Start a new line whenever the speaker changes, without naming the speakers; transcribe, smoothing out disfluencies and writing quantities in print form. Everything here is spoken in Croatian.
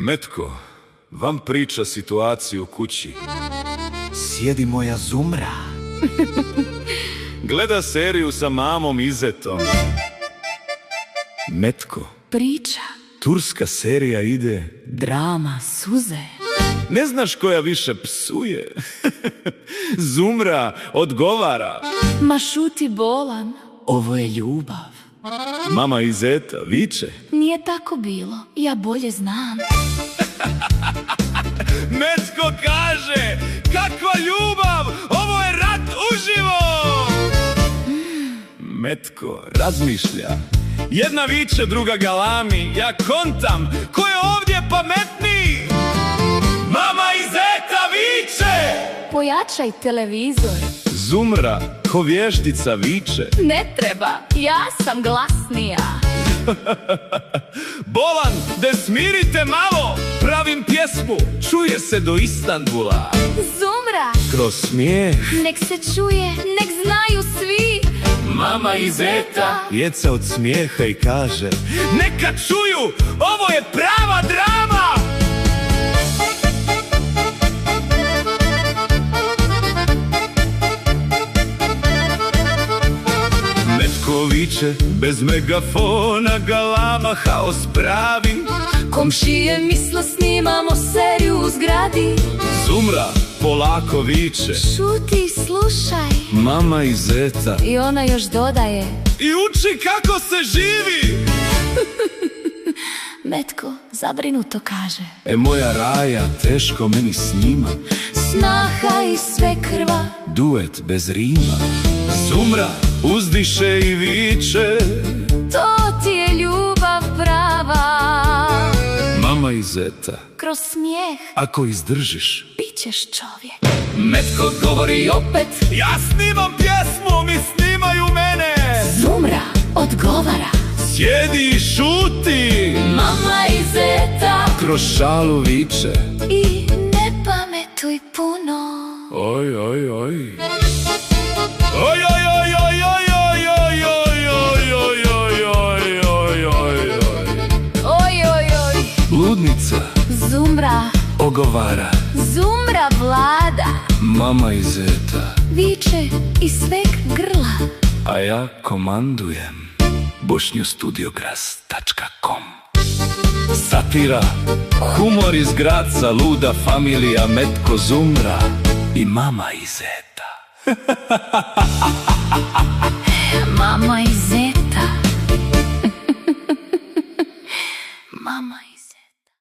Metko, vam priča situaciju u kući.
Sjedi moja Zumra.
Gleda seriju sa mamom i zetom. Metko,
Priča,
turska serija ide.
drama, suze.
Ne znaš koja više psuje. Zumra odgovara.
Ma šuti bolan, ovo je ljubav.
Mama i zeta viče.
Nije tako bilo, ja bolje znam.
Metko kaže, kakva ljubav, ovo je rat uživo. Metko razmišlja. Jedna viče, druga galami. Ja kontam, ko je ovdje pametniji? Mama i zeta viče.
Pojačaj televizor.
Zumra ko vještica viče.
Ne treba, ja sam glasnija.
Bolan, de smirite malo, pravim pjesmu, čuje se do Istanbula.
Zumra,
Kroz smijeh
nek se čuje, nek znaju svi.
mama i zeta jeca od smijeha i kaže: neka čuju, ovo je prava drama. Metko viče, bez megafona galama, haos pravi.
Komšije misle snimamo seriju u zgradi.
Zumra polako viče.
Šuti, slušaj.
Mama i zeta
I ona još dodaje:
i uči kako se živi.
Metko zabrinuto kaže:
Moja Raja teško meni snima,
snaha i sve krva.
duet bez rima. Zumra uzdiše i viče:
To ti je ljubav prava.
mama i zeta,
Kroz smijeh
ako izdržiš.
bit ćeš čovjek.
Metko govori opet: ja snimam pjesmu, mi snimaju mene.
Zumra odgovara:
Sjedi i šuti.
mama i zeta.
Kroz šalu viče:
I ne pametuj puno.
oj, oj, oj. Oj, oj, oj, oj, oj, oj, oj, oj, oj, oj, oj, oj, oj, oj, oj.
Oj, oj, oj.
Ludnica
Zumra,
ogovara.
Zumra vlada.
Mama i zeta,
Viče iz sveg grla.
a ja komandujem. bošnjustudiogras.com. Satira, humor iz Graca, luda familija Metko, Zumra i mama i zeta.
Mama i